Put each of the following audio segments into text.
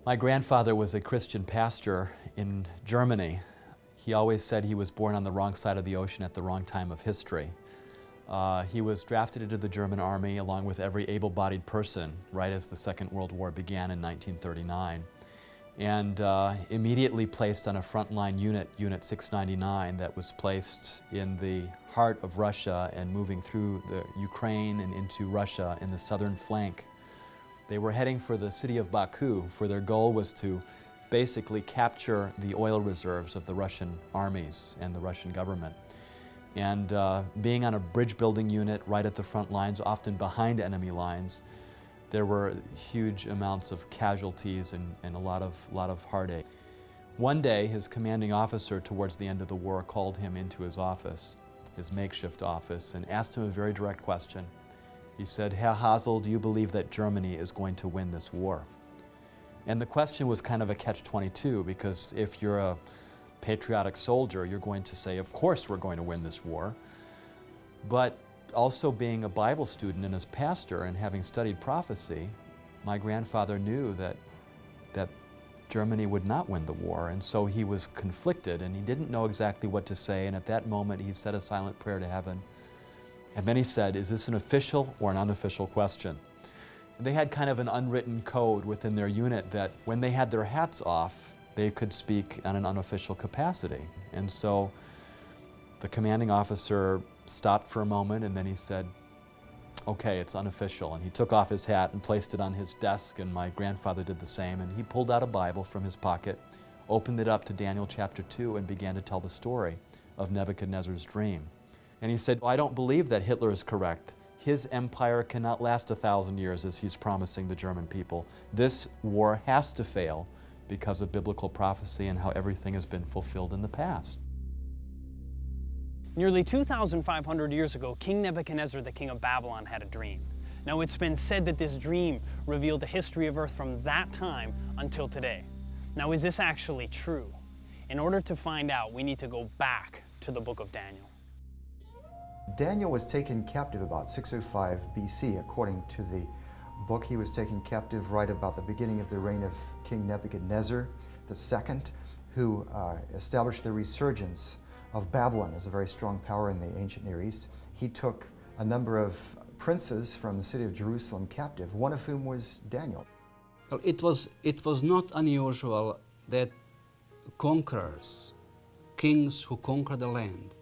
My grandfather was a Christian pastor in Germany. He always said he was born on the wrong side of the ocean at the wrong time of history. He was drafted into the German army along with every able-bodied person right as the Second World War began in 1939, and immediately placed on a frontline unit, Unit 699, that was placed in the heart of Russia and moving through the Ukraine and into Russia in the southern flank. They were heading for the city of Baku, for their goal was to basically capture the oil reserves of the Russian armies and the Russian government. And being on a bridge building unit right at the front lines, often behind enemy lines, there were huge amounts of casualties and a lot of heartache. One day, his commanding officer towards the end of the war called him into his office, his makeshift office, and asked him a very direct question. He said, "Herr Hasel, do you believe that Germany is going to win this war?" And the question was kind of a catch-22, because if you're a patriotic soldier, you're going to say, of course we're going to win this war. But also being a Bible student and as pastor and having studied prophecy, my grandfather knew that Germany would not win the war, and so he was conflicted and he didn't know exactly what to say, and at that moment he said a silent prayer to heaven. And then he said, "Is this an official or an unofficial question?" And they had kind of an unwritten code within their unit that when they had their hats off, they could speak on an unofficial capacity. And so the commanding officer stopped for a moment and then he said, "Okay, it's unofficial." And he took off his hat and placed it on his desk, and my grandfather did the same, and he pulled out a Bible from his pocket, opened it up to Daniel chapter 2, and began to tell the story of Nebuchadnezzar's dream. And he said, "I don't believe that Hitler is correct. His empire cannot last 1,000 years as he's promising the German people. This war has to fail because of biblical prophecy and how everything has been fulfilled in the past." Nearly 2,500 years ago, King Nebuchadnezzar, the king of Babylon, had a dream. Now, it's been said that this dream revealed the history of earth from that time until today. Now, is this actually true? In order to find out, we need to go back to the book of Daniel. Daniel was taken captive about 605 BC. According to the book, he was taken captive right about the beginning of the reign of King Nebuchadnezzar II, who established the resurgence of Babylon as a very strong power in the ancient Near East. He took a number of princes from the city of Jerusalem captive, one of whom was Daniel. Well, it was not unusual that conquerors, kings who conquered the land,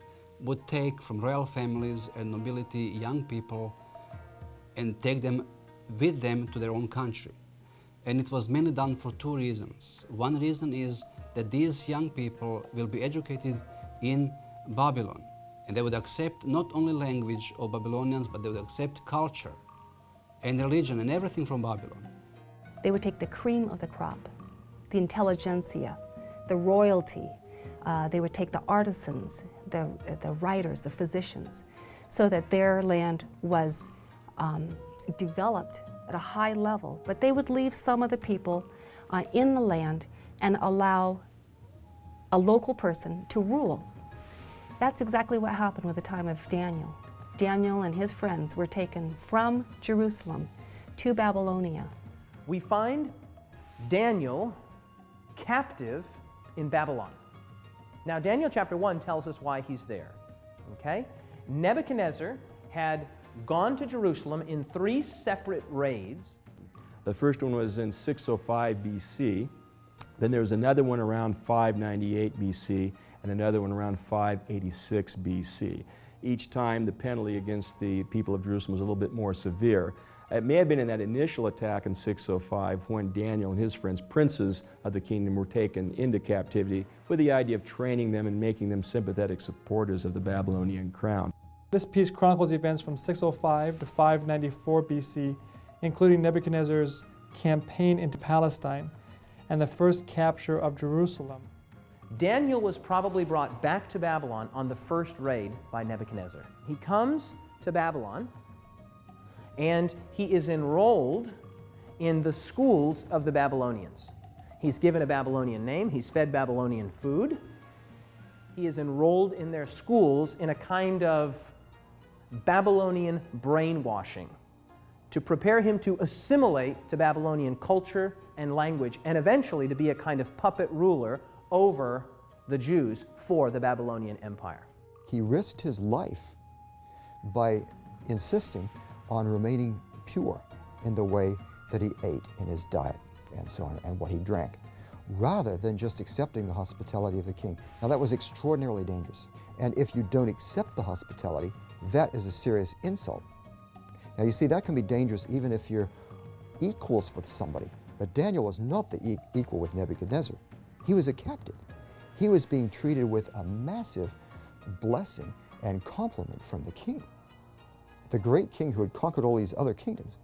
would take from royal families and nobility young people and take them with them to their own country. And it was mainly done for two reasons. One reason is that these young people will be educated in Babylon, and they would accept not only language of Babylonians, but they would accept culture and religion and everything from Babylon. They would take the cream of the crop, the intelligentsia, the royalty. They would take the artisans, the writers, the physicians, so that their land was developed at a high level. But they would leave some of the people in the land and allow a local person to rule. That's exactly what happened with the time of Daniel. Daniel and his friends were taken from Jerusalem to Babylonia. We find Daniel captive in Babylon. Now, Daniel chapter 1 tells us why he's there, okay? Nebuchadnezzar had gone to Jerusalem in 3 separate raids. The first one was in 605 BC. Then there was another one around 598 BC and another one around 586 BC. Each time the penalty against the people of Jerusalem was a little bit more severe. It may have been in that initial attack in 605 when Daniel and his friends, princes of the kingdom, were taken into captivity with the idea of training them and making them sympathetic supporters of the Babylonian crown. This piece chronicles events from 605 to 594 BC, including Nebuchadnezzar's campaign into Palestine and the first capture of Jerusalem. Daniel was probably brought back to Babylon on the first raid by Nebuchadnezzar. He comes to Babylon and he is enrolled in the schools of the Babylonians. He's given a Babylonian name, he's fed Babylonian food. He is enrolled in their schools in a kind of Babylonian brainwashing to prepare him to assimilate to Babylonian culture and language, and eventually to be a kind of puppet ruler over the Jews for the Babylonian Empire. He risked his life by insisting on remaining pure in the way that he ate, in his diet, and so on, and what he drank, rather than just accepting the hospitality of the king. Now that was extraordinarily dangerous. And if you don't accept the hospitality, that is a serious insult. Now you see, that can be dangerous even if you're equals with somebody. But Daniel was not the equal with Nebuchadnezzar. He was a captive. He was being treated with a massive blessing and compliment from the king, the great king who had conquered all these other kingdoms,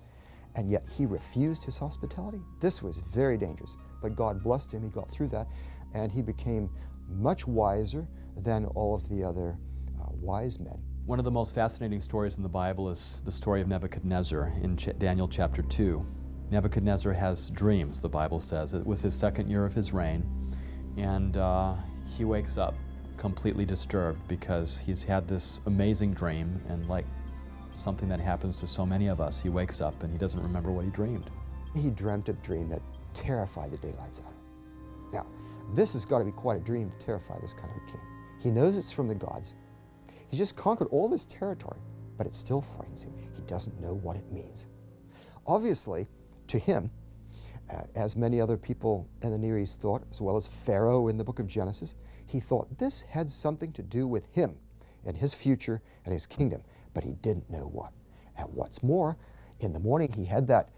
and yet he refused his hospitality. This was very dangerous, but God blessed him. He got through that, and he became much wiser than all of the other wise men. One of the most fascinating stories in the Bible is the story of Nebuchadnezzar in Daniel chapter 2. Nebuchadnezzar has dreams, the Bible says. It was his second year of his reign, and he wakes up completely disturbed because he's had this amazing dream, and like something that happens to so many of us, he wakes up and he doesn't remember what he dreamed. He dreamt a dream that terrified the daylights out of him. Now, this has got to be quite a dream to terrify this kind of a king. He knows it's from the gods. He's just conquered all this territory, but it still frightens him. He doesn't know what it means. Obviously, to him, as many other people in the Near East thought, as well as Pharaoh in the book of Genesis, he thought this had something to do with him and his future and his kingdom, but he didn't know what. And what's more, in the morning he had that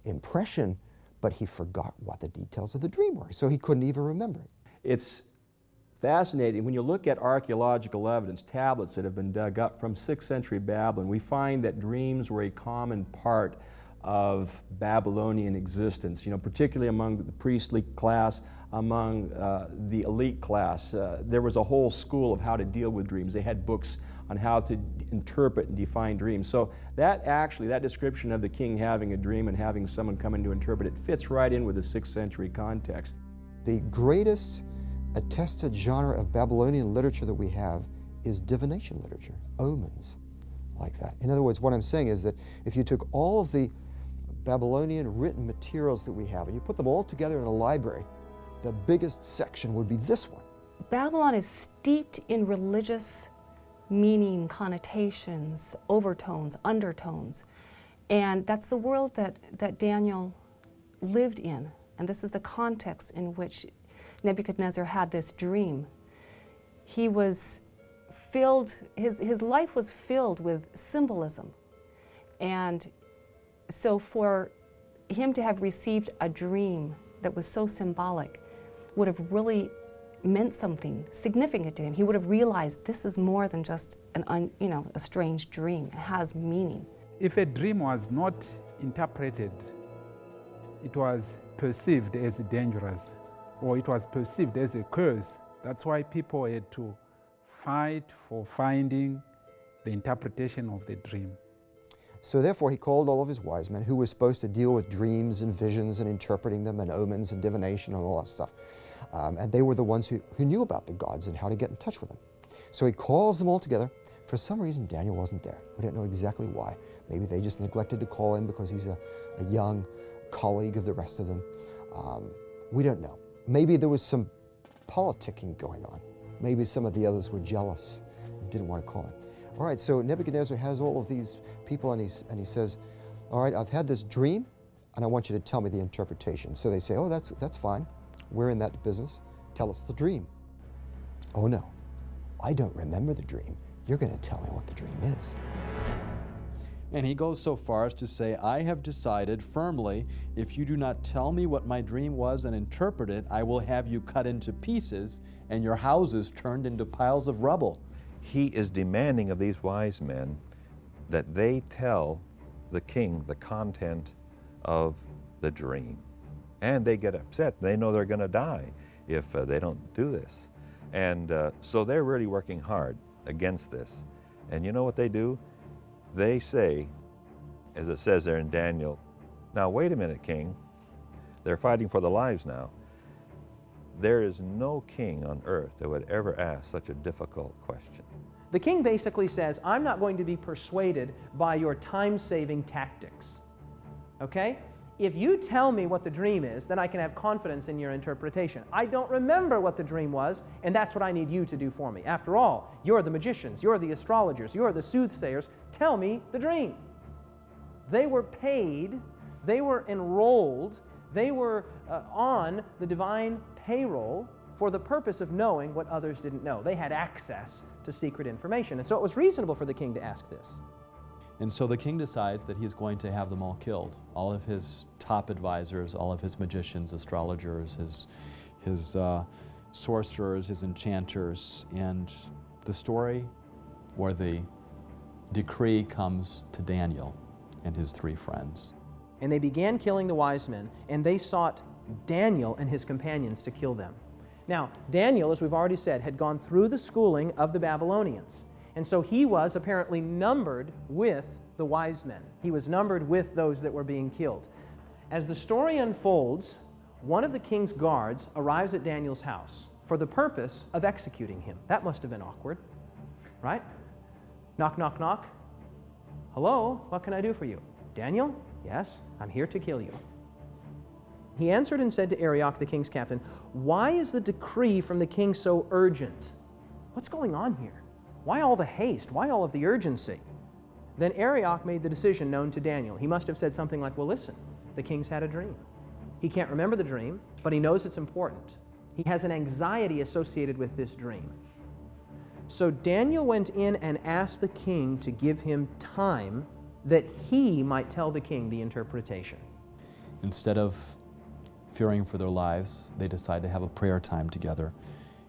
impression, but he forgot what the details of the dream were, so he couldn't even remember it. It's fascinating. When you look at archaeological evidence, tablets that have been dug up from 6th century Babylon, we find that dreams were a common part of Babylonian existence, particularly among the priestly class, among the elite class. There was a whole school of how to deal with dreams. They had books on how to interpret and define dreams. So that description of the king having a dream and having someone come in to interpret it fits right in with the 6th century context. The greatest attested genre of Babylonian literature that we have is divination literature, omens, like that. In other words, what I'm saying is that if you took all of the Babylonian written materials that we have and you put them all together in a library, the biggest section would be this one. Babylon is steeped in religious meaning, connotations, overtones, undertones. And that's the world that Daniel lived in. And this is the context in which Nebuchadnezzar had this dream. He was filled, his life was filled with symbolism. And so for him to have received a dream that was so symbolic would have really meant something significant to him. He would have realized this is more than just a strange dream. It has meaning. If a dream was not interpreted, it was perceived as dangerous, or it was perceived as a curse. That's why people had to fight for finding the interpretation of the dream. So therefore he called all of his wise men who were supposed to deal with dreams and visions and interpreting them and omens and divination and all that stuff. And they were the ones who knew about the gods and how to get in touch with them. So he calls them all together. For some reason, Daniel wasn't there. We don't know exactly why. Maybe they just neglected to call him because he's a young colleague of the rest of them. We don't know. Maybe there was some politicking going on. Maybe some of the others were jealous and didn't want to call him. All right, so Nebuchadnezzar has all of these people and he says, all right, I've had this dream and I want you to tell me the interpretation. So they say, oh, that's fine. We're in that business. Tell us the dream. Oh no, I don't remember the dream. You're going to tell me what the dream is. And he goes so far as to say, I have decided firmly, if you do not tell me what my dream was and interpret it, I will have you cut into pieces and your houses turned into piles of rubble. He is demanding of these wise men that they tell the king the content of the dream. And they get upset. They know they're going to die if they don't do this. And so they're really working hard against this. And you know what they do? They say, as it says there in Daniel, now wait a minute, king. They're fighting for their lives now. There is no king on earth that would ever ask such a difficult question. The king basically says, I'm not going to be persuaded by your time-saving tactics. Okay? If you tell me what the dream is, then I can have confidence in your interpretation. I don't remember what the dream was, and that's what I need you to do for me. After all, you're the magicians, you're the astrologers, you're the soothsayers. Tell me the dream. They were paid, they were enrolled, they were on the divine payroll for the purpose of knowing what others didn't know. They had access to secret information, and so it was reasonable for the king to ask this. And so the king decides that he's going to have them all killed. All of his top advisors, all of his magicians, astrologers, his sorcerers, his enchanters, and the story or the decree comes to Daniel and his 3 friends. And they began killing the wise men, and they sought Daniel and his companions to kill them. Now, Daniel, as we've already said, had gone through the schooling of the Babylonians. And so he was apparently numbered with the wise men. He was numbered with those that were being killed. As the story unfolds, one of the king's guards arrives at Daniel's house for the purpose of executing him. That must have been awkward, right? Knock, knock, knock. Hello, what can I do for you? Daniel? Yes, I'm here to kill you. He answered and said to Arioch, the king's captain, "Why is the decree from the king so urgent? What's going on here? Why all the haste? Why all of the urgency?" Then Arioch made the decision known to Daniel. He must have said something like, "Well, listen, the king's had a dream. He can't remember the dream, but he knows it's important. He has an anxiety associated with this dream." So Daniel went in and asked the king to give him time that he might tell the king the interpretation. Instead of fearing for their lives, they decide to have a prayer time together.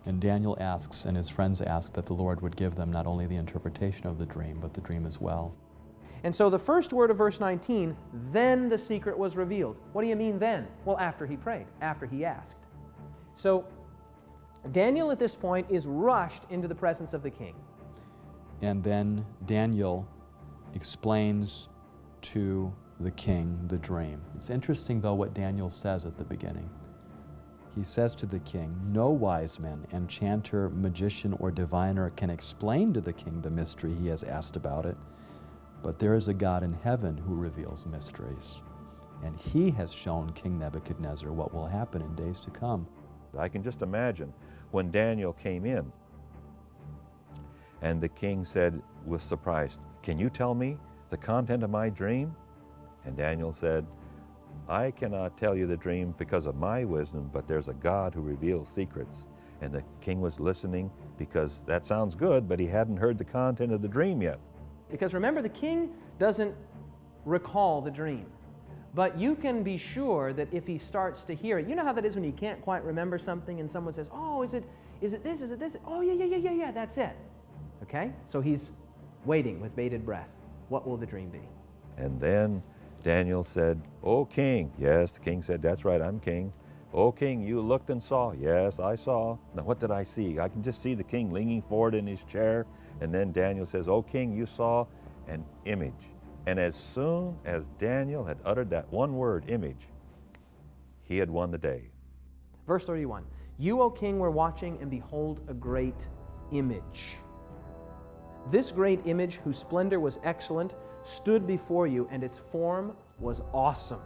And Daniel asks, and his friends ask, that the Lord would give them not only the interpretation of the dream, but the dream as well. And so the first word of verse 19, then the secret was revealed. What do you mean then? Well, after he prayed, after he asked. So Daniel at this point is rushed into the presence of the king. And then Daniel explains to the king the dream. It's interesting, though, what Daniel says at the beginning. He says to the king, "No wise man, enchanter, magician, or diviner can explain to the king the mystery he has asked about it, but there is a God in heaven who reveals mysteries, and he has shown King Nebuchadnezzar what will happen in days to come." I can just imagine when Daniel came in and the king said, was surprised, "Can you tell me the content of my dream?" And Daniel said, "I cannot tell you the dream because of my wisdom, but there's a God who reveals secrets." And the king was listening because that sounds good, but he hadn't heard the content of the dream yet. Because remember, the king doesn't recall the dream. But you can be sure that if he starts to hear it, you know how that is when you can't quite remember something and someone says, "Oh, is it this, is it this?" "Oh, yeah, that's it." Okay? So he's waiting with bated breath. What will the dream be? And then Daniel said, "O king." Yes, the king said, "That's right, I'm king." "O king, you looked and saw." "Yes, I saw." "Now what did I see?" I can just see the king leaning forward in his chair. And then Daniel says, "O king, you saw an image." And as soon as Daniel had uttered that one word, image, he had won the day. Verse 31, "You, O king, were watching, and behold, a great image. This great image, whose splendor was excellent, stood before you, and its form was awesome.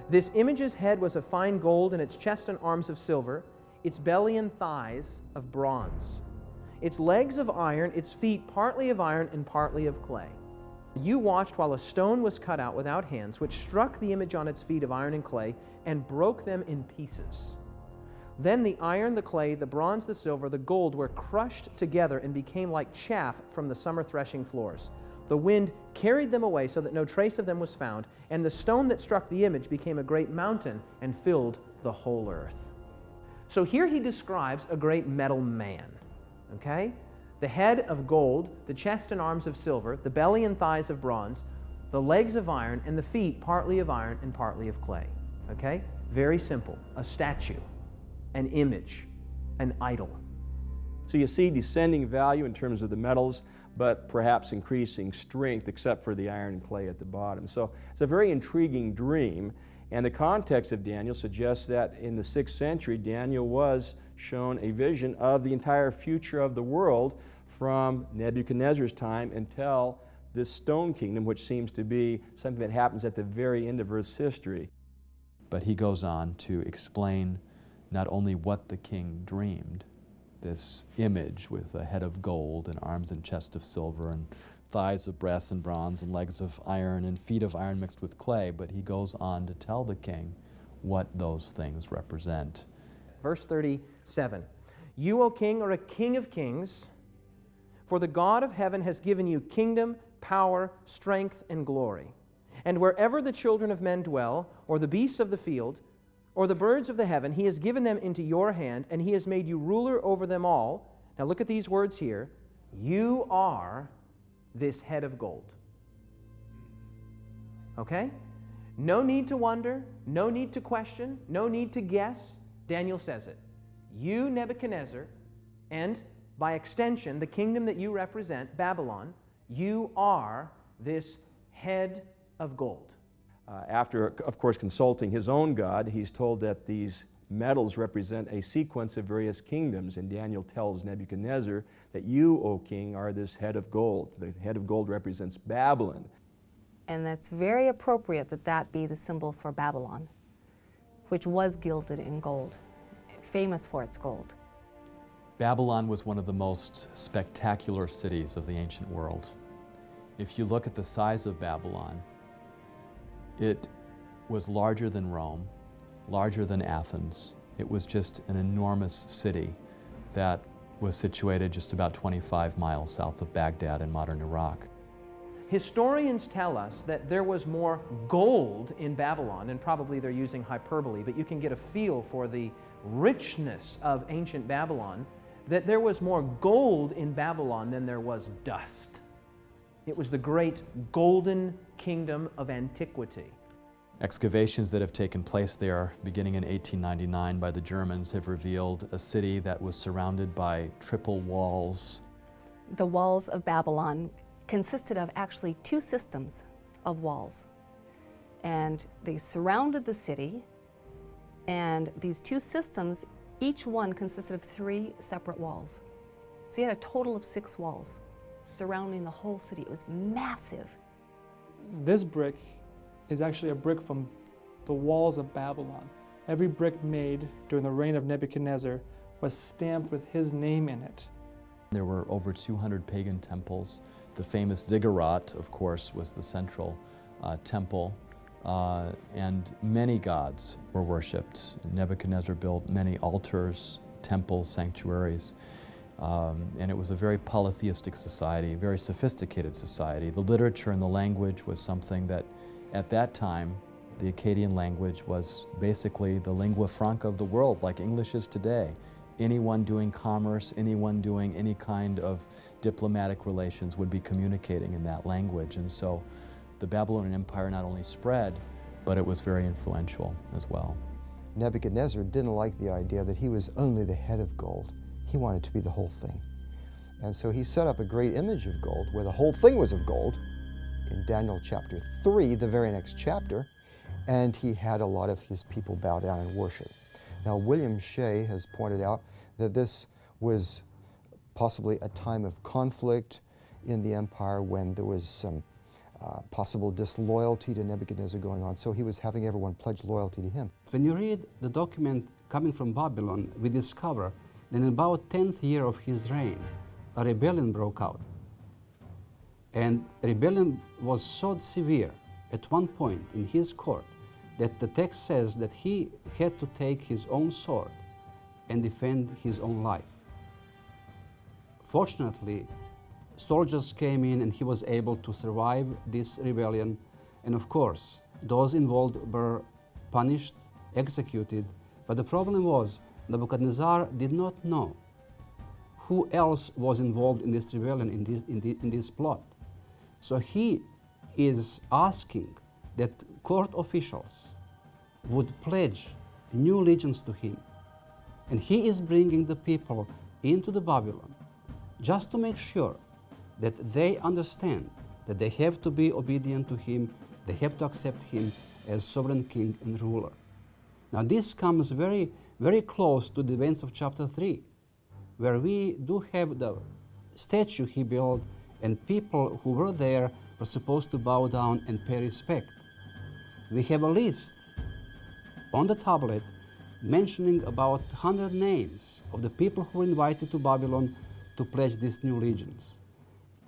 This image's head was of fine gold, and its chest and arms of silver, its belly and thighs of bronze, its legs of iron, its feet partly of iron and partly of clay. You watched while a stone was cut out without hands, which struck the image on its feet of iron and clay, and broke them in pieces. Then the iron, the clay, the bronze, the silver, the gold were crushed together and became like chaff from the summer threshing floors. The wind carried them away so that no trace of them was found, and the stone that struck the image became a great mountain and filled the whole earth." So here he describes a great metal man, okay? The head of gold, the chest and arms of silver, the belly and thighs of bronze, the legs of iron, and the feet partly of iron and partly of clay, okay? Very simple. A statue, an image, an idol. So you see descending value in terms of the metals, but perhaps increasing strength, except for the iron and clay at the bottom. So it's a very intriguing dream, and the context of Daniel suggests that in the 6th century, Daniel was shown a vision of the entire future of the world from Nebuchadnezzar's time until this stone kingdom, which seems to be something that happens at the very end of Earth's history. But he goes on to explain not only what the king dreamed, this image with a head of gold and arms and chest of silver and thighs of brass and bronze and legs of iron and feet of iron mixed with clay, but he goes on to tell the king what those things represent. Verse 37, "You, O king, are a king of kings, for the God of heaven has given you kingdom, power, strength, and glory. And wherever the children of men dwell, or the beasts of the field, or the birds of the heaven, he has given them into your hand, and he has made you ruler over them all." Now look at these words here. "You are this head of gold." Okay? No need to wonder, no need to question, no need to guess. Daniel says it. You, Nebuchadnezzar, and by extension, the kingdom that you represent, Babylon, you are this head of gold. After, of course, consulting his own God, he's told that these metals represent a sequence of various kingdoms, and Daniel tells Nebuchadnezzar that you, O king, are this head of gold. The head of gold represents Babylon. And that's very appropriate that that be the symbol for Babylon, which was gilded in gold, famous for its gold. Babylon was one of the most spectacular cities of the ancient world. If you look at the size of Babylon, it was larger than Rome, larger than Athens. It was just an enormous city that was situated just about 25 miles south of Baghdad in modern Iraq. Historians tell us that there was more gold in Babylon, and probably they're using hyperbole, but you can get a feel for the richness of ancient Babylon, that there was more gold in Babylon than there was dust. It was the great golden kingdom of antiquity. Excavations that have taken place there beginning in 1899 by the Germans have revealed a city that was surrounded by triple walls. The walls of Babylon consisted of actually two systems of walls. And they surrounded the city, and these two systems, each one consisted of 3 separate walls. So you had a total of 6 walls surrounding the whole city. It was massive. This brick is actually a brick from the walls of Babylon. Every brick made during the reign of Nebuchadnezzar was stamped with his name in it. There were over 200 pagan temples. The famous ziggurat, of course, was the central temple, and many gods were worshipped. Nebuchadnezzar built many altars, temples, sanctuaries. And it was a very polytheistic society, very sophisticated society. The literature and the language was something that, at that time, the Akkadian language was basically the lingua franca of the world, like English is today. Anyone doing commerce, anyone doing any kind of diplomatic relations would be communicating in that language. And so the Babylonian Empire not only spread, but it was very influential as well. Nebuchadnezzar didn't like the idea that he was only the head of gold. He wanted to be the whole thing. And so he set up a great image of gold where the whole thing was of gold in Daniel chapter 3, the very next chapter, and he had a lot of his people bow down and worship. Now, William Shea has pointed out that this was possibly a time of conflict in the empire when there was some possible disloyalty to Nebuchadnezzar going on, so he was having everyone pledge loyalty to him. When you read the document coming from Babylon, we discover that in about 10th year of his reign, a rebellion broke out. And rebellion was so severe at one point in his court that the text says that he had to take his own sword and defend his own life. Fortunately, soldiers came in and he was able to survive this rebellion. And of course, those involved were punished, executed. But the problem was Nebuchadnezzar did not know who else was involved in this rebellion, in this plot. So he is asking that court officials would pledge new allegiance to him. And he is bringing the people into the Babylon just to make sure that they understand that they have to be obedient to him, they have to accept him as sovereign king and ruler. Now this comes very, very close to the events of chapter 3, where we do have the statue he built and people who were there were supposed to bow down and pay respect. We have a list on the tablet mentioning about 100 names of the people who were invited to Babylon to pledge these new allegiance.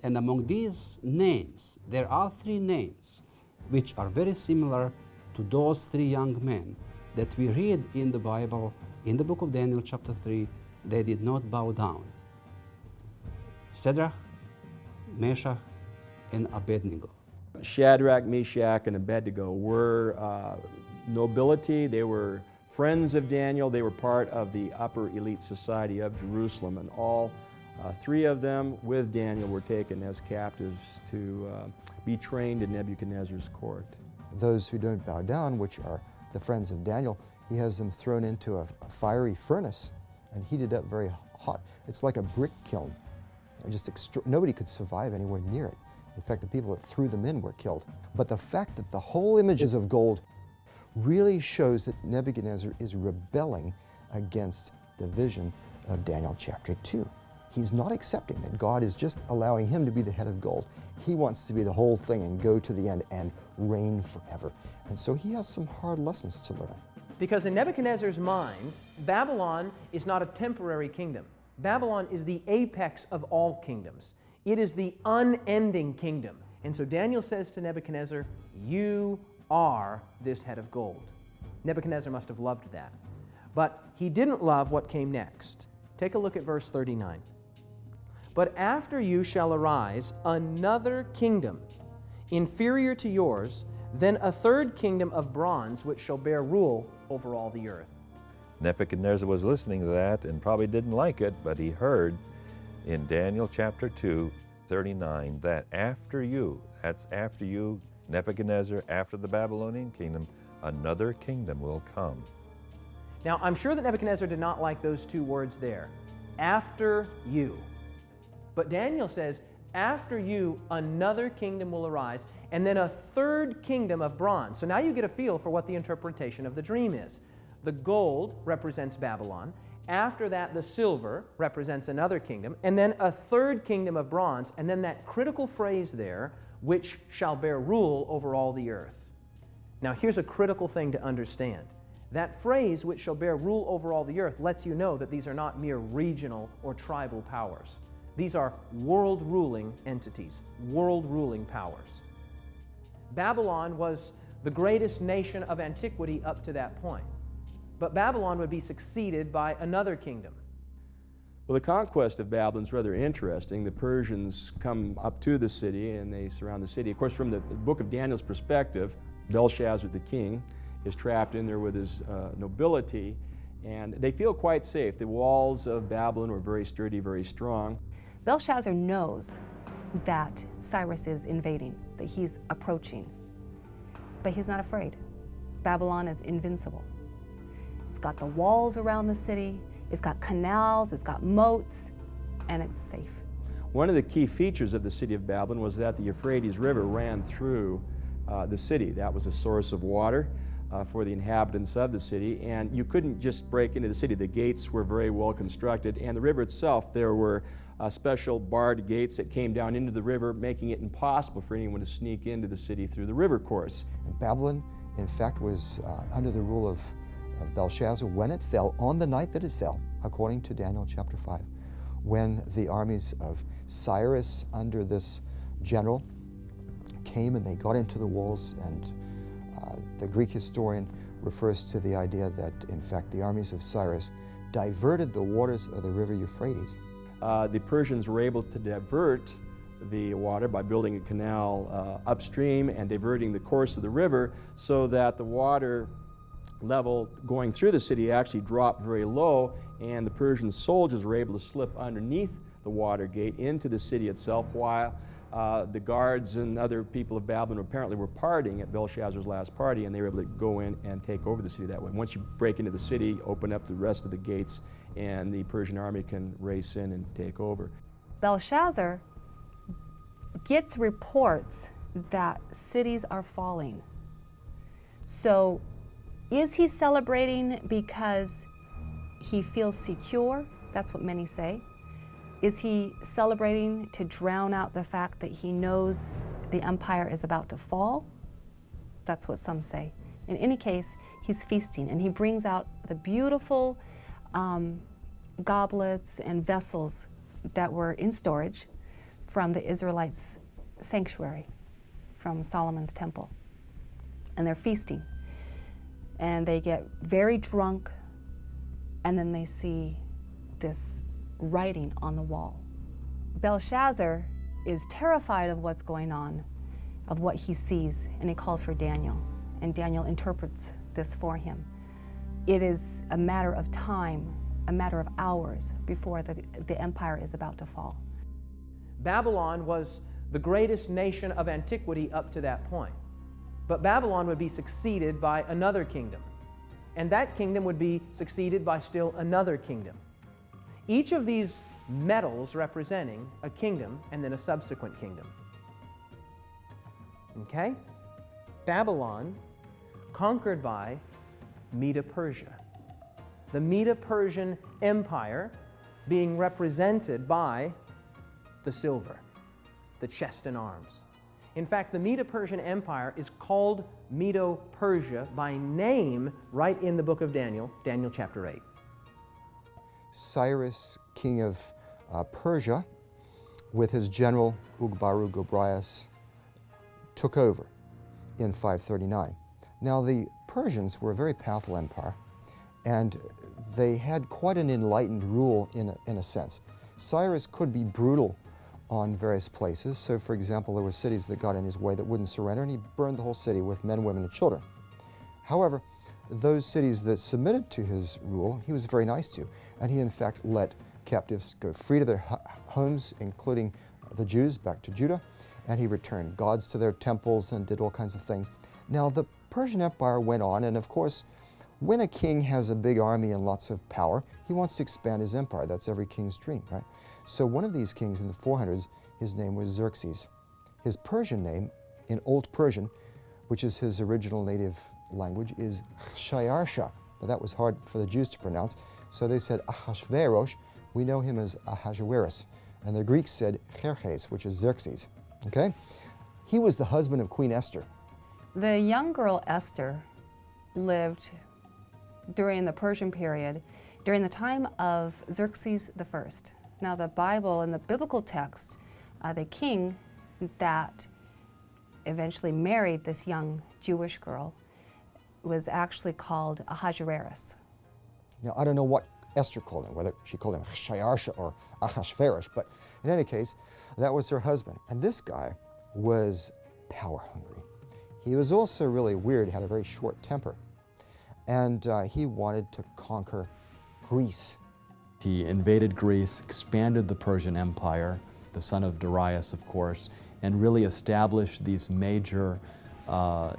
And among these names, there are 3 names which are very similar to those 3 young men that we read in the Bible, in the book of Daniel chapter 3, they did not bow down. Shadrach, Meshach, and Abednego. Shadrach, Meshach, and Abednego were nobility. They were friends of Daniel. They were part of the upper elite society of Jerusalem, and all 3 of them with Daniel were taken as captives to be trained in Nebuchadnezzar's court. Those who don't bow down, which are the friends of Daniel, he has them thrown into a fiery furnace and heated up very hot. It's like a brick kiln. Nobody could survive anywhere near it. In fact, the people that threw them in were killed. But the fact that the whole image is of gold really shows that Nebuchadnezzar is rebelling against the vision of Daniel chapter 2. He's not accepting that God is just allowing him to be the head of gold. He wants to be the whole thing and go to the end and reign forever. And so he has some hard lessons to learn. Because in Nebuchadnezzar's mind, Babylon is not a temporary kingdom. Babylon is the apex of all kingdoms. It is the unending kingdom. And so Daniel says to Nebuchadnezzar, "You are this head of gold." Nebuchadnezzar must have loved that. But he didn't love what came next. Take a look at verse 39. "But after you shall arise another kingdom, inferior to yours, then a third kingdom of bronze, which shall bear rule over all the earth." Nebuchadnezzar was listening to that and probably didn't like it, but he heard in Daniel chapter 2, 39, that after you, that's after you, Nebuchadnezzar, after the Babylonian kingdom, another kingdom will come. Now, I'm sure that Nebuchadnezzar did not like those 2 words there, after you. But Daniel says, after you, another kingdom will arise, and then a third kingdom of bronze. So now you get a feel for what the interpretation of the dream is. The gold represents Babylon. After that, the silver represents another kingdom, and then a third kingdom of bronze, and then that critical phrase there, which shall bear rule over all the earth. Now, here's a critical thing to understand. That phrase, which shall bear rule over all the earth, lets you know that these are not mere regional or tribal powers. These are world-ruling entities, world-ruling powers. Babylon was the greatest nation of antiquity up to that point. But Babylon would be succeeded by another kingdom. Well, the conquest of Babylon is rather interesting. The Persians come up to the city and they surround the city. Of course, from the book of Daniel's perspective, Belshazzar the king is trapped in there with his nobility, and they feel quite safe. The walls of Babylon were very sturdy, very strong. Belshazzar knows that Cyrus is invading, that he's approaching, but he's not afraid. Babylon is invincible. It's got the walls around the city, it's got canals, it's got moats, and it's safe. One of the key features of the city of Babylon was that the Euphrates River ran through the city. That was a source of water for the inhabitants of the city, and you couldn't just break into the city. The gates were very well constructed, and the river itself, there were special barred gates that came down into the river, making it impossible for anyone to sneak into the city through the river course. Babylon, in fact, was under the rule of Belshazzar when it fell, on the night that it fell, according to Daniel chapter 5, when the armies of Cyrus under this general came and they got into the walls, and the Greek historian refers to the idea that, in fact, the armies of Cyrus diverted the waters of the river Euphrates. The Persians were able to divert the water by building a canal upstream and diverting the course of the river so that the water level going through the city actually dropped very low, and the Persian soldiers were able to slip underneath the water gate into the city itself, while the guards and other people of Babylon apparently were partying at Belshazzar's last party, and they were able to go in and take over the city that way. Once you break into the city, open up the rest of the gates, and the Persian army can race in and take over. Belshazzar gets reports that cities are falling. So is he celebrating because he feels secure? That's what many say. Is he celebrating to drown out the fact that he knows the empire is about to fall? That's what some say. In any case, he's feasting, and he brings out the beautiful goblets and vessels that were in storage from the Israelites' sanctuary, from Solomon's temple. And they're feasting. And they get very drunk, and then they see this writing on the wall. Belshazzar is terrified of what's going on, of what he sees, and he calls for Daniel, and Daniel interprets this for him. It is a matter of time, a matter of hours before the empire is about to fall. Babylon was the greatest nation of antiquity up to that point. But Babylon would be succeeded by another kingdom, and that kingdom would be succeeded by still another kingdom. Each of these medals representing a kingdom and then a subsequent kingdom. Okay? Babylon conquered by Medo-Persia. The Medo-Persian Empire being represented by the silver, the chest and arms. In fact, the Medo-Persian Empire is called Medo-Persia by name right in the book of Daniel, Daniel chapter 8. Cyrus, king of Persia, with his general Ugbaru Gobryas, took over in 539. Now, the Persians were a very powerful empire, and they had quite an enlightened rule in a sense. Cyrus could be brutal on various places. So, for example, there were cities that got in his way that wouldn't surrender, and he burned the whole city with men, women, and children. However, those cities that submitted to his rule, he was very nice to, and he in fact let captives go free to their homes, including the Jews, back to Judah, and he returned gods to their temples and did all kinds of things. Now, the Persian Empire went on, and of course, when a king has a big army and lots of power, he wants to expand his empire. That's every king's dream, right? So one of these kings in the 400s, his name was Xerxes. His Persian name, in Old Persian, which is his original native language, is Shayarsha. Now that was hard for the Jews to pronounce, so they said Ahashverosh. We know him as Ahasuerus. And the Greeks said Xerxes, which is Xerxes, okay? He was the husband of Queen Esther. The young girl Esther lived during the Persian period, during the time of Xerxes I. Now the Bible and the biblical text, the king that eventually married this young Jewish girl was actually called Ahasuerus. Now I don't know what Esther called him, whether she called him Shayarsha or Ahashverosh, but in any case, that was her husband. And this guy was power hungry. He was also really weird, had a very short temper. And he wanted to conquer Greece. He invaded Greece, expanded the Persian Empire, the son of Darius, of course, and really established these major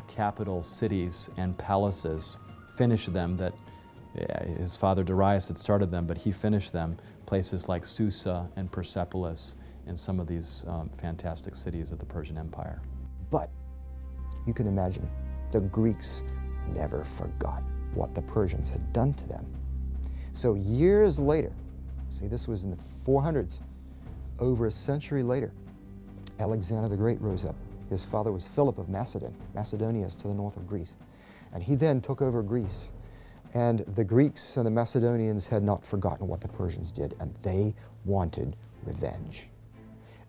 capital cities and palaces, finished them that his father Darius had started them, but he finished them, places like Susa and Persepolis and some of these fantastic cities of the Persian Empire. But you can imagine, the Greeks never forgot what the Persians had done to them. So years later, see, this was in the 400s, over a century later, Alexander the Great rose up. His father was Philip of Macedon. Macedonia is to the north of Greece. And he then took over Greece. And the Greeks and the Macedonians had not forgotten what the Persians did, and they wanted revenge.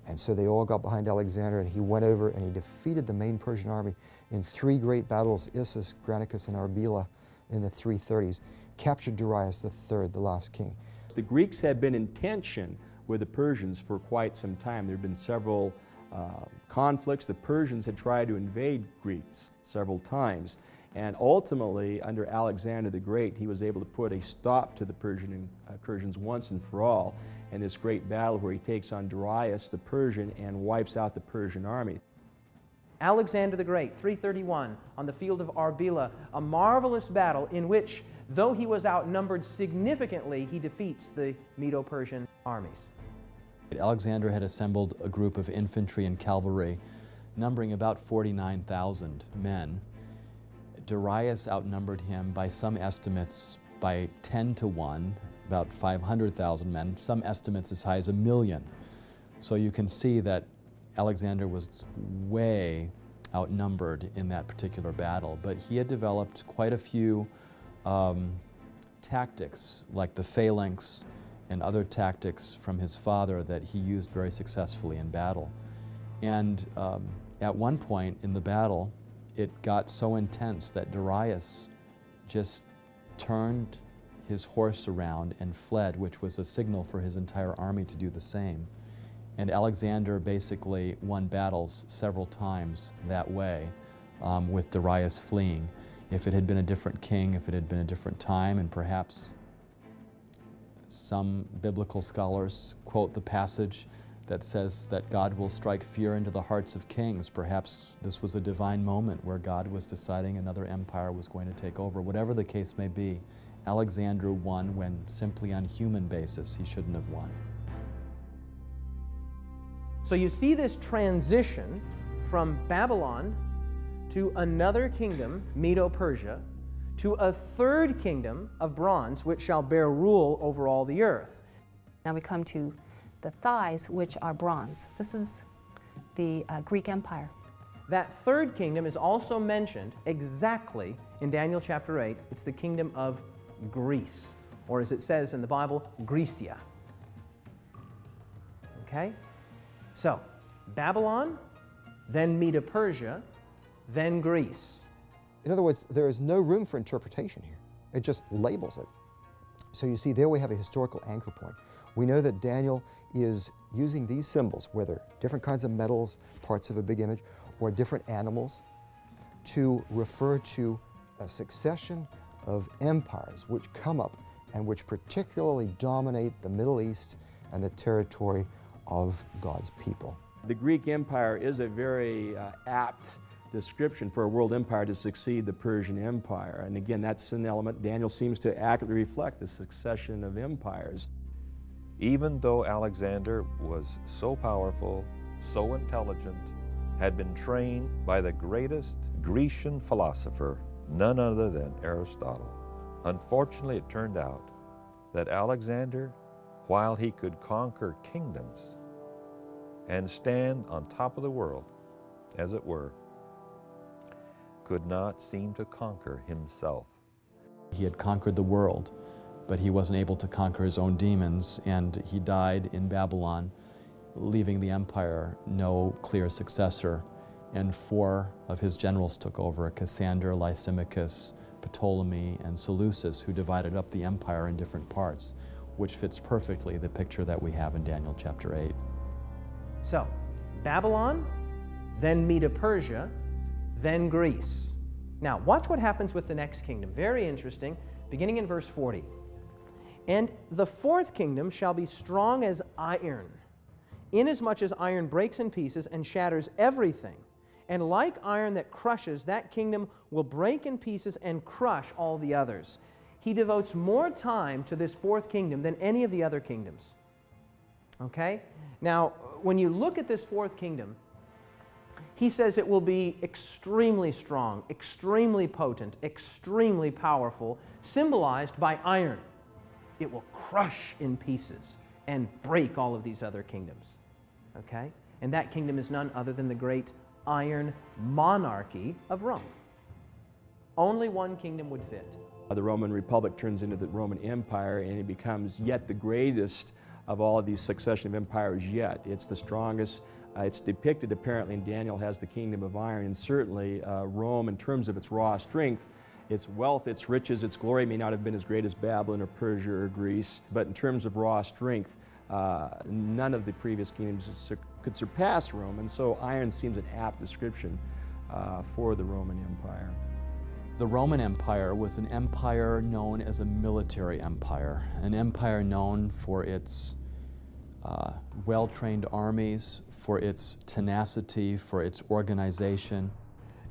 And so they all got behind Alexander, and he went over and he defeated the main Persian army in 3 great battles, Issus, Granicus, and Arbela, in the 330s, captured Darius III, the last king. The Greeks had been in tension with the Persians for quite some time. There had been several conflicts. The Persians had tried to invade Greece several times. And ultimately, under Alexander the Great, he was able to put a stop to the Persian incursions once and for all in this great battle where he takes on Darius the Persian and wipes out the Persian army. Alexander the Great, 331, on the field of Arbela, a marvelous battle in which, though he was outnumbered significantly, he defeats the Medo-Persian armies. Alexander had assembled a group of infantry and cavalry numbering about 49,000 men. Darius outnumbered him by some estimates by 10 to 1, about 500,000 men, some estimates as high as 1 million. So you can see that Alexander was way outnumbered in that particular battle, but he had developed quite a few tactics, like the phalanx and other tactics from his father that he used very successfully in battle. And at one point in the battle, it got so intense that Darius just turned his horse around and fled, which was a signal for his entire army to do the same. And Alexander basically won battles several times that way, with Darius fleeing. If it had been a different king, if it had been a different time, and perhaps some biblical scholars quote the passage that says that God will strike fear into the hearts of kings. Perhaps this was a divine moment where God was deciding another empire was going to take over. Whatever the case may be, Alexander won when simply on human basis he shouldn't have won. So you see this transition from Babylon to another kingdom, Medo-Persia, to a third kingdom of bronze, which shall bear rule over all the earth. Now we come to the thighs, which are bronze. This is the Greek Empire. That third kingdom is also mentioned exactly in Daniel chapter 8. It's the kingdom of Greece, or as it says in the Bible, Grecia. Okay? So, Babylon, then Medo-Persia, then Greece. In other words, there is no room for interpretation here. It just labels it. So you see, there we have a historical anchor point. We know that Daniel is using these symbols, whether different kinds of metals, parts of a big image, or different animals, to refer to a succession of empires which come up and which particularly dominate the Middle East and the territory of God's people. The Greek Empire is a very apt description for a world empire to succeed the Persian Empire. And again, that's an element Daniel seems to accurately reflect, the succession of empires. Even though Alexander was so powerful, so intelligent, had been trained by the greatest Grecian philosopher, none other than Aristotle. Unfortunately, it turned out that Alexander, while he could conquer kingdoms and stand on top of the world, as it were, could not seem to conquer himself. He had conquered the world, but he wasn't able to conquer his own demons, and he died in Babylon, leaving the empire no clear successor. And 4 of his generals took over: Cassander, Lysimachus, Ptolemy, and Seleucus, who divided up the empire in different parts, which fits perfectly the picture that we have in Daniel chapter 8. So, Babylon, then Medo-Persia, then Greece. Now, watch what happens with the next kingdom. Very interesting, beginning in verse 40. And the fourth kingdom shall be strong as iron, inasmuch as iron breaks in pieces and shatters everything. And like iron that crushes, that kingdom will break in pieces and crush all the others. He devotes more time to this fourth kingdom than any of the other kingdoms. Okay? Now, when you look at this fourth kingdom, he says it will be extremely strong, extremely potent, extremely powerful, symbolized by iron. It will crush in pieces and break all of these other kingdoms. Okay? And that kingdom is none other than the great iron monarchy of Rome. Only one kingdom would fit. The Roman Republic turns into the Roman Empire, and it becomes yet the greatest of all of these succession of empires yet. It's the strongest. It's depicted apparently in Daniel has the kingdom of iron, and certainly Rome, in terms of its raw strength, its wealth, its riches, its glory may not have been as great as Babylon or Persia or Greece, but in terms of raw strength, none of the previous kingdoms could surpass Rome, and so iron seems an apt description for the Roman Empire. The Roman Empire was an empire known as a military empire, an empire known for its well-trained armies, for its tenacity, for its organization.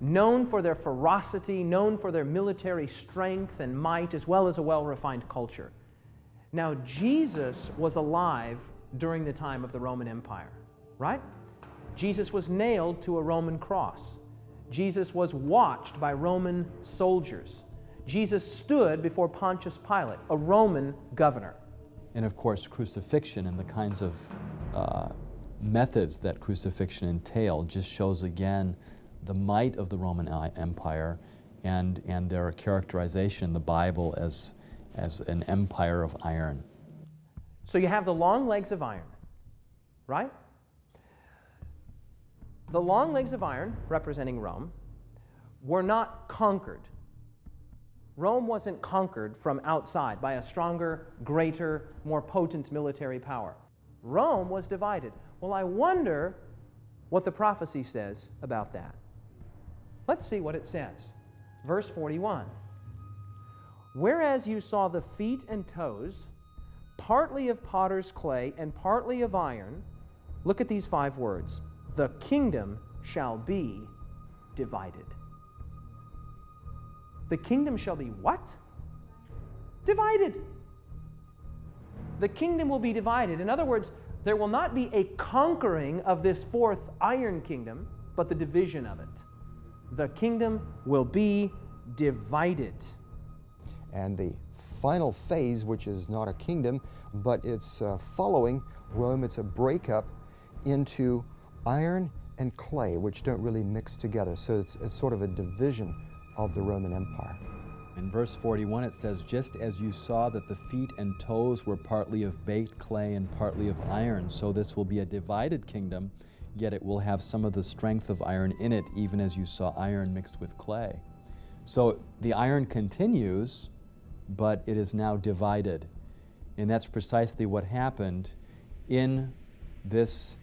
Known for their ferocity, known for their military strength and might, as well as a well-refined culture. Now, Jesus was alive during the time of the Roman Empire, right? Jesus was nailed to a Roman cross. Jesus was watched by Roman soldiers. Jesus stood before Pontius Pilate, a Roman governor. And of course, crucifixion and the kinds of methods that crucifixion entailed just shows again the might of the Roman Empire and their characterization in the Bible as an empire of iron. So you have the long legs of iron, right? The long legs of iron, representing Rome, were not conquered. Rome wasn't conquered from outside by a stronger, greater, more potent military power. Rome was divided. Well, I wonder what the prophecy says about that. Let's see what it says. Verse 41. Whereas you saw the feet and toes, partly of potter's clay and partly of iron, look at these 5 words. The kingdom shall be divided. The kingdom shall be what? Divided. The kingdom will be divided. In other words, there will not be a conquering of this 4th iron kingdom, but the division of it. The kingdom will be divided. And the final phase, which is not a kingdom, but it's following Rome, it's a breakup into iron and clay, which don't really mix together. So it's sort of a division of the Roman Empire. In verse 41 it says, just as you saw that the feet and toes were partly of baked clay and partly of iron, so this will be a divided kingdom, yet it will have some of the strength of iron in it, even as you saw iron mixed with clay. So the iron continues, but it is now divided. And that's precisely what happened in this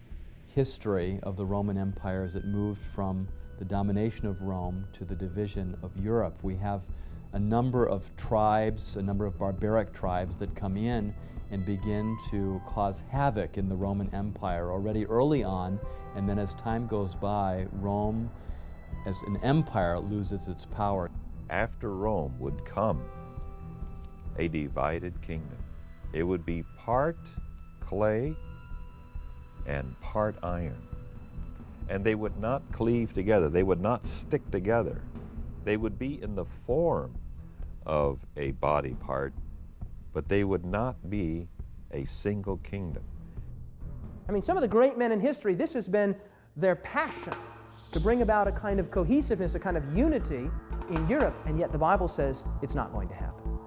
history of the Roman Empire as it moved from the domination of Rome to the division of Europe. We have a number of tribes, a number of barbaric tribes that come in and begin to cause havoc in the Roman Empire already early on, and then as time goes by, Rome as an empire loses its power. After Rome would come a divided kingdom. It would be part clay and part iron. And they would not cleave together. They would not stick together. They would be in the form of a body part, but they would not be a single kingdom. I mean, some of the great men in history, this has been their passion, to bring about a kind of cohesiveness, a kind of unity in Europe, and yet the Bible says it's not going to happen.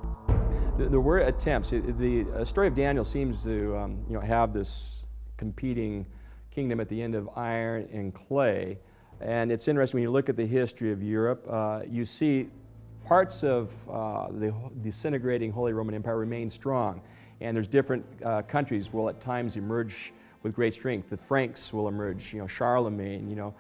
There were attempts. The story of Daniel seems to have this competing kingdom at the end of iron and clay. And it's interesting when you look at the history of Europe, you see parts of the disintegrating Holy Roman Empire remain strong. And there's different countries will at times emerge with great strength. The Franks will emerge, Charlemagne,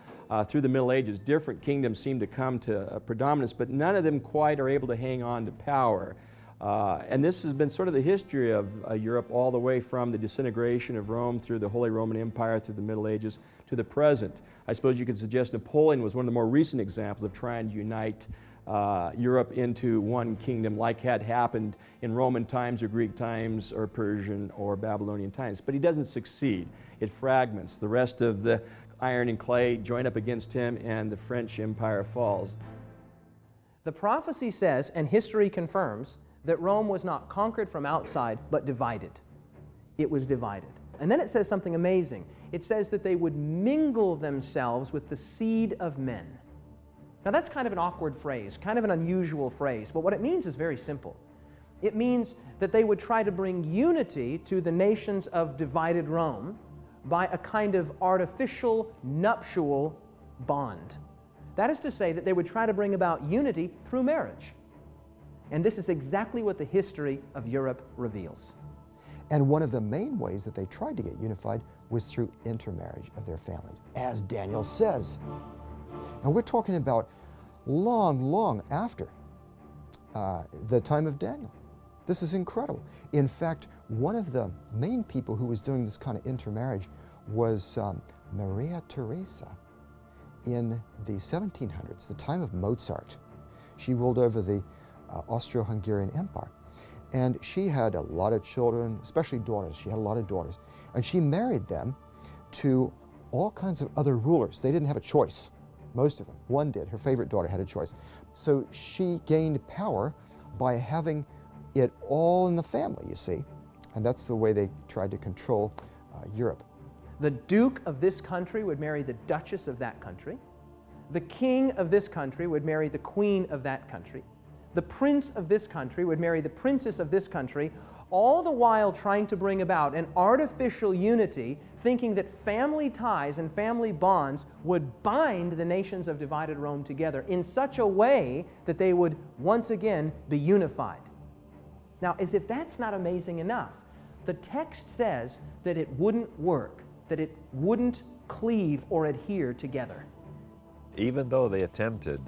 through the Middle Ages. Different kingdoms seem to come to predominance, but none of them quite are able to hang on to power. And this has been sort of the history of Europe all the way from the disintegration of Rome through the Holy Roman Empire, through the Middle Ages, to the present. I suppose you could suggest Napoleon was one of the more recent examples of trying to unite Europe into one kingdom, like had happened in Roman times or Greek times or Persian or Babylonian times. But he doesn't succeed. It fragments. The rest of the iron and clay join up against him, and the French Empire falls. The prophecy says, and history confirms, that Rome was not conquered from outside, but divided. It was divided. And then it says something amazing. It says that they would mingle themselves with the seed of men. Now that's kind of an awkward phrase, kind of an unusual phrase, but what it means is very simple. It means that they would try to bring unity to the nations of divided Rome by a kind of artificial nuptial bond. That is to say that they would try to bring about unity through marriage. And this is exactly what the history of Europe reveals. And one of the main ways that they tried to get unified was through intermarriage of their families, as Daniel says. And we're talking about long after the time of Daniel. This is incredible. In fact, one of the main people who was doing this kind of intermarriage was Maria Theresa in the 1700s, the time of Mozart. She ruled over the Austro-Hungarian Empire. And she had a lot of children, especially daughters. She had a lot of daughters. And she married them to all kinds of other rulers. They didn't have a choice, most of them. One did. Her favorite daughter had a choice. So she gained power by having it all in the family, you see. And that's the way they tried to control Europe. The duke of this country would marry the duchess of that country. The king of this country would marry the queen of that country. The prince of this country would marry the princess of this country, all the while trying to bring about an artificial unity, thinking that family ties and family bonds would bind the nations of divided Rome together in such a way that they would once again be unified. Now, as if that's not amazing enough, the text says that it wouldn't work, that it wouldn't cleave or adhere together. Even though they attempted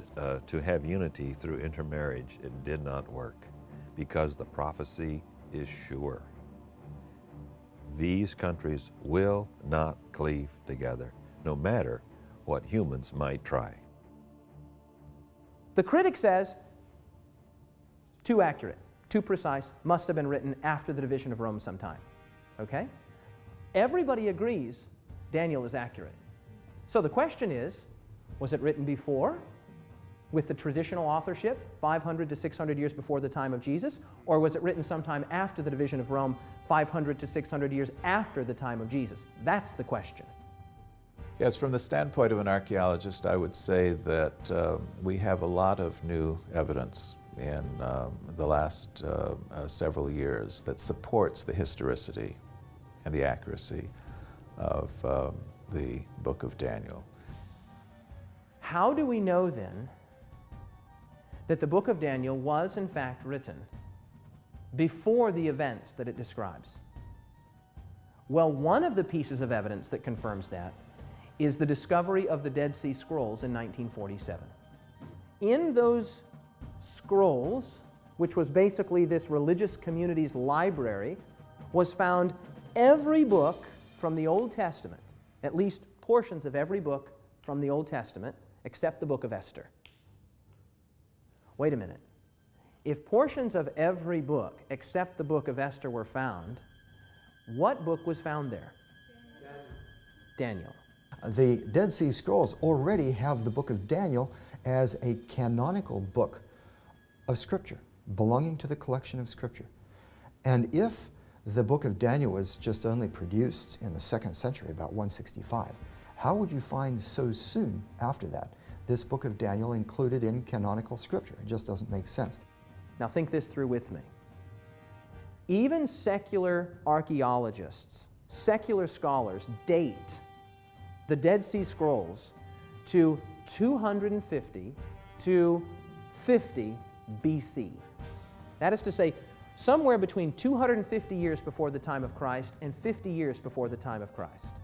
to have unity through intermarriage, it did not work because the prophecy is sure. These countries will not cleave together, no matter what humans might try. The critic says, too accurate, too precise, must have been written after the division of Rome sometime. Okay? Everybody agrees Daniel is accurate. So the question is, was it written before, with the traditional authorship, 500 to 600 years before the time of Jesus, or was it written sometime after the division of Rome, 500 to 600 years after the time of Jesus? That's the question. Yes, from the standpoint of an archaeologist, I would say that we have a lot of new evidence in the last several years that supports the historicity and the accuracy of the book of Daniel. How do we know then that the book of Daniel was in fact written before the events that it describes? Well, one of the pieces of evidence that confirms that is the discovery of the Dead Sea Scrolls in 1947. In those scrolls, which was basically this religious community's library, was found every book from the Old Testament, at least portions of every book from the Old Testament, except the book of Esther. Wait a minute. If portions of every book except the book of Esther were found, what book was found there? Daniel. The Dead Sea Scrolls already have the book of Daniel as a canonical book of Scripture, belonging to the collection of Scripture. And if the book of Daniel was just only produced in the 2nd century, about 165, how would you find so soon after that this book of Daniel included in canonical Scripture? It just doesn't make sense. Now think this through with me. Even secular archaeologists, secular scholars date the Dead Sea Scrolls to 250 to 50 BC. That is to say, somewhere between 250 years before the time of Christ and 50 years before the time of Christ.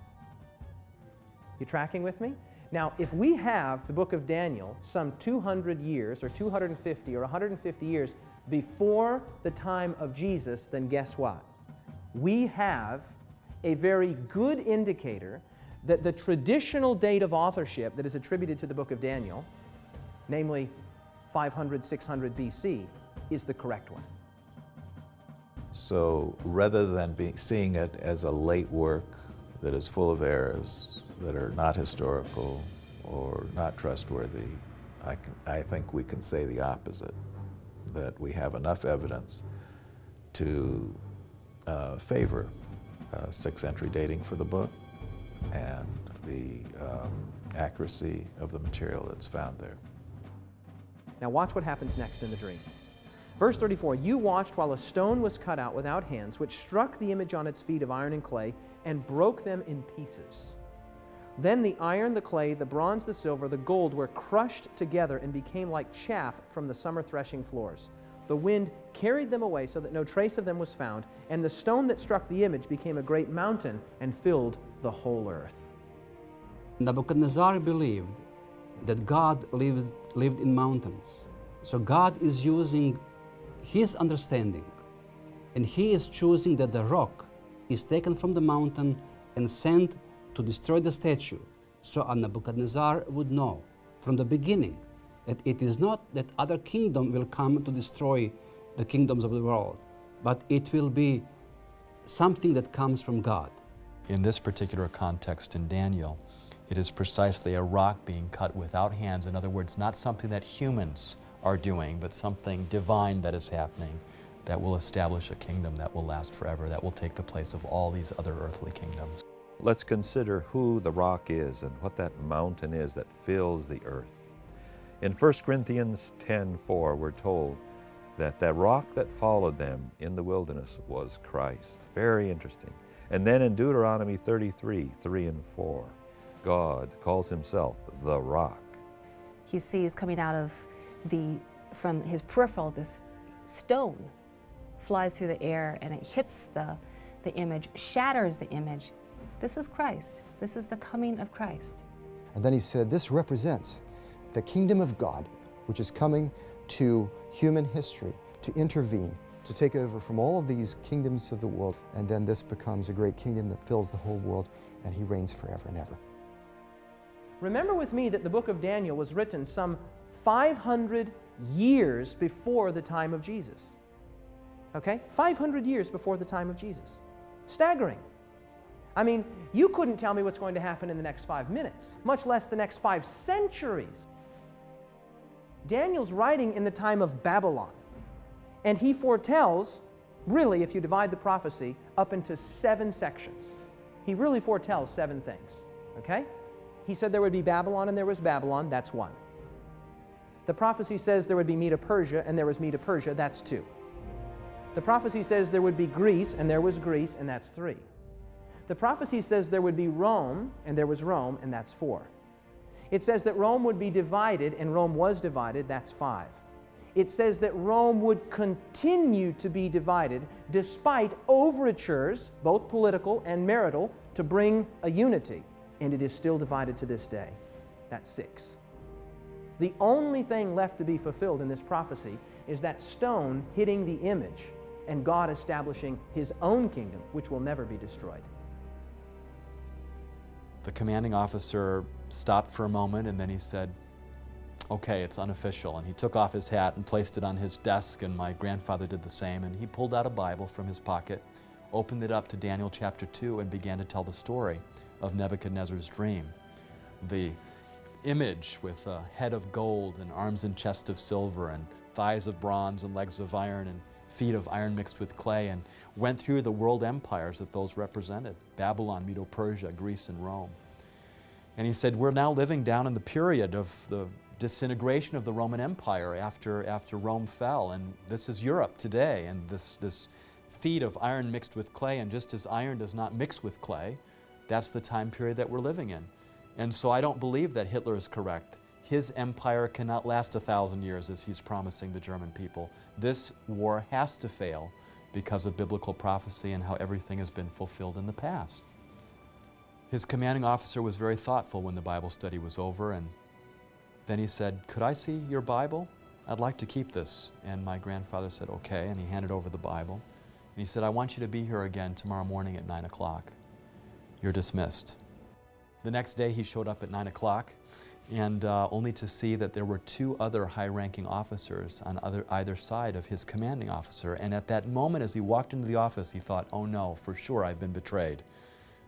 You tracking with me? Now, if we have the book of Daniel some 200 years or 250 or 150 years before the time of Jesus, then guess what? We have a very good indicator that the traditional date of authorship that is attributed to the book of Daniel, namely 500, 600 BC, is the correct one. So rather than seeing it as a late work that is full of errors, that are not historical or not trustworthy, I think we can say the opposite, that we have enough evidence to favor 6th century dating for the book and the accuracy of the material that's found there. Now watch what happens next in the dream. Verse 34, you watched while a stone was cut out without hands, which struck the image on its feet of iron and clay and broke them in pieces. Then the iron, the clay, the bronze, the silver, the gold were crushed together and became like chaff from the summer threshing floors. The wind carried them away so that no trace of them was found, and the stone that struck the image became a great mountain and filled the whole earth. Nebuchadnezzar believed that God lived in mountains. So God is using his understanding, and he is choosing that the rock is taken from the mountain and sent to destroy the statue. So Nebuchadnezzar would know from the beginning that it is not that other kingdom will come to destroy the kingdoms of the world, but it will be something that comes from God. In this particular context in Daniel, it is precisely a rock being cut without hands. In other words, not something that humans are doing, but something divine that is happening, that will establish a kingdom that will last forever, that will take the place of all these other earthly kingdoms. Let's consider who the rock is and what that mountain is that fills the earth. In 1 Corinthians 10:4, we're told that the rock that followed them in the wilderness was Christ. Very interesting. And then in Deuteronomy 33:3 and 4, God calls himself the rock. He sees coming out of from his peripheral, this stone flies through the air and it hits the image, shatters the image. This is Christ. This is the coming of Christ. And then he said, this represents the kingdom of God, which is coming to human history to intervene, to take over from all of these kingdoms of the world. And then this becomes a great kingdom that fills the whole world, and he reigns forever and ever. Remember with me that the book of Daniel was written some 500 years before the time of Jesus. Okay? 500 years before the time of Jesus. Staggering. I mean, you couldn't tell me what's going to happen in the next 5 minutes, much less the next 5 centuries. Daniel's writing in the time of Babylon, and he foretells, really, if you divide the prophecy up into 7 sections, he really foretells 7 things, okay? He said there would be Babylon and there was Babylon, that's 1. The prophecy says there would be Medo-Persia and there was Medo-Persia, that's 2. The prophecy says there would be Greece and there was Greece, and that's 3. The prophecy says there would be Rome and there was Rome, and that's 4. It says that Rome would be divided, and Rome was divided, that's 5. It says that Rome would continue to be divided despite overtures, both political and marital, to bring a unity, and it is still divided to this day. That's 6. The only thing left to be fulfilled in this prophecy is that stone hitting the image and God establishing his own kingdom, which will never be destroyed. The commanding officer stopped for a moment, and then he said, okay, it's unofficial. And he took off his hat and placed it on his desk, and my grandfather did the same. And he pulled out a Bible from his pocket, opened it up to Daniel chapter 2, and began to tell the story of Nebuchadnezzar's dream. The image with a head of gold and arms and chest of silver and thighs of bronze and legs of iron and feet of iron mixed with clay, and went through the world empires that those represented: Babylon, Medo-Persia, Greece, and Rome. And he said, we're now living down in the period of the disintegration of the Roman Empire after Rome fell, and this is Europe today, and this feet of iron mixed with clay, and just as iron does not mix with clay, that's the time period that we're living in. And so I don't believe that Hitler is correct. His empire cannot last 1,000 years as he's promising the German people. This war has to fail because of biblical prophecy and how everything has been fulfilled in the past. His commanding officer was very thoughtful when the Bible study was over, and then he said, could I see your Bible? I'd like to keep this. And my grandfather said, okay, and he handed over the Bible. And he said, I want you to be here again tomorrow morning at 9 o'clock. You're dismissed. The next day he showed up at 9 o'clock, and only to see that there were 2 other high-ranking officers on either side of his commanding officer. And at that moment, as he walked into the office, he thought, oh no, for sure I've been betrayed.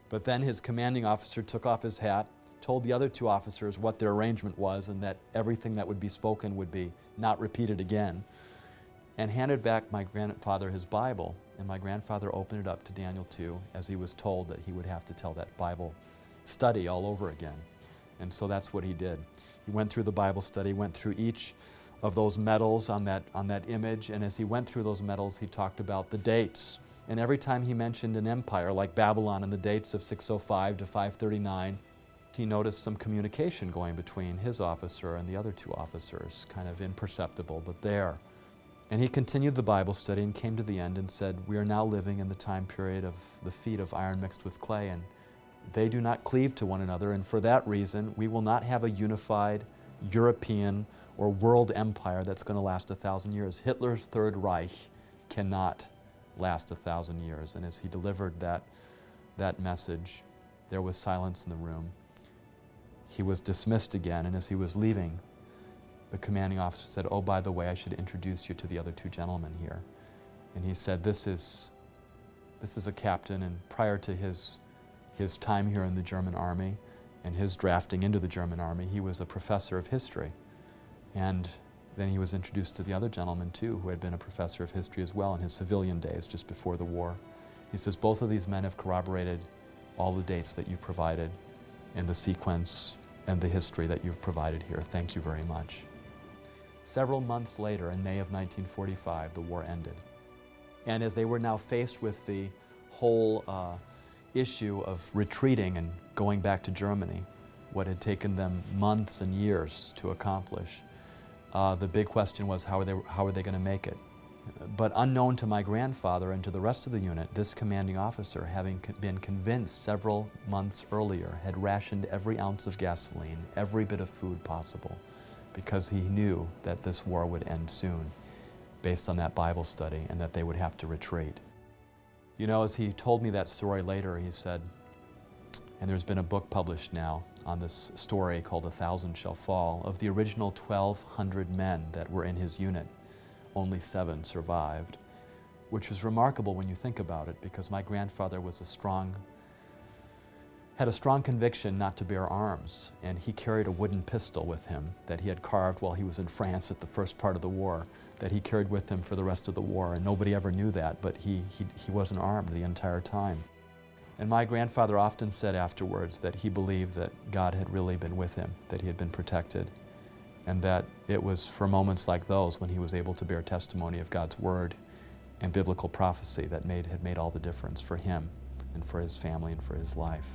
But then his commanding officer took off his hat, told the other 2 officers what their arrangement was, and that everything that would be spoken would be not repeated again, and handed back my grandfather his Bible. And my grandfather opened it up to Daniel 2, as he was told that he would have to tell that Bible study all over again. And so that's what he did. He went through the Bible study, went through each of those medals on that image, and as he went through those medals, he talked about the dates. And every time he mentioned an empire like Babylon and the dates of 605 to 539, he noticed some communication going between his officer and the other 2 officers, kind of imperceptible, but there. And he continued the Bible study and came to the end and said, we are now living in the time period of the feet of iron mixed with clay, and they do not cleave to one another, and for that reason, we will not have a unified European or world empire that's going to last 1,000 years. Hitler's Third Reich cannot last 1,000 years. And as he delivered that message, there was silence in the room. He was dismissed again, and as he was leaving, the commanding officer said, oh, by the way, I should introduce you to the other 2 gentlemen here. And he said, this is a captain, and prior to his time here in the German army and his drafting into the German army, he was a professor of history. And Then he was introduced to the other gentleman too, who had been a professor of history as well in his civilian days just before the war. He says, both of these men have corroborated all the dates that you provided and the sequence and the history that you've provided here. Thank you very much. Several months later, in May of 1945, the war ended. And as they were now faced with the whole issue of retreating and going back to Germany, what had taken them months and years to accomplish, the big question was how were they going to make it? But unknown to my grandfather and to the rest of the unit, this commanding officer, having been convinced several months earlier, had rationed every ounce of gasoline, every bit of food possible, because he knew that this war would end soon, based on that Bible study, and that they would have to retreat. You know, as he told me that story later, he said, and there's been a book published now on this story called 1,000 Shall Fall, of the original 1,200 men that were in his unit, only 7 survived, which was remarkable when you think about it, because my grandfather was had a strong conviction not to bear arms, and he carried a wooden pistol with him that he had carved while he was in France at the first part of the war, that he carried with him for the rest of the war, and nobody ever knew that, but he wasn't armed the entire time. And my grandfather often said afterwards that he believed that God had really been with him, that he had been protected, and that it was for moments like those when he was able to bear testimony of God's word and biblical prophecy that had made all the difference for him and for his family and for his life.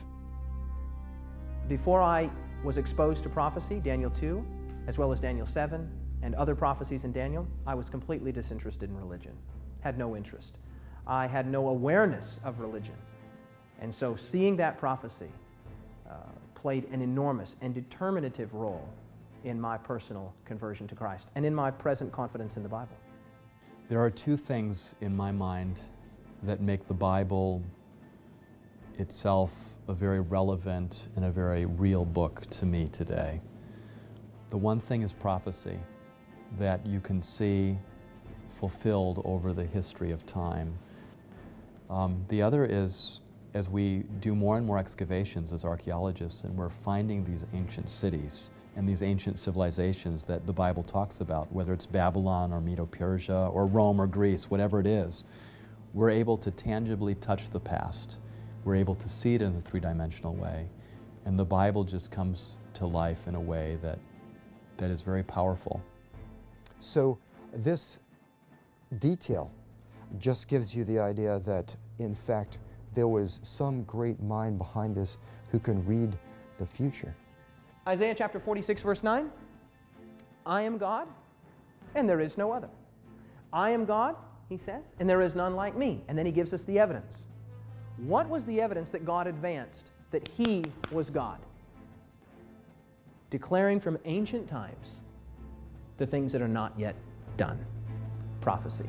Before I was exposed to prophecy, Daniel 2, as well as Daniel 7, and other prophecies in Daniel, I was completely disinterested in religion, had no interest. I had no awareness of religion. And so seeing that prophecy played an enormous and determinative role in my personal conversion to Christ and in my present confidence in the Bible. There are 2 things in my mind that make the Bible itself a very relevant and a very real book to me today. The one thing is prophecy, that you can see fulfilled over the history of time. The other is, as we do more and more excavations as archaeologists, and we're finding these ancient cities and these ancient civilizations that the Bible talks about, whether it's Babylon or Medo-Persia or Rome or Greece, whatever it is, we're able to tangibly touch the past. We're able to see it in a 3-dimensional way, and the Bible just comes to life in a way that is very powerful. So this detail just gives you the idea that, in fact, there was some great mind behind this who can read the future. Isaiah chapter 46, verse 9, I am God, and there is no other. I am God, he says, and there is none like me. And then he gives us the evidence. What was the evidence that God advanced that he was God? Declaring from ancient times the things that are not yet done. Prophecy.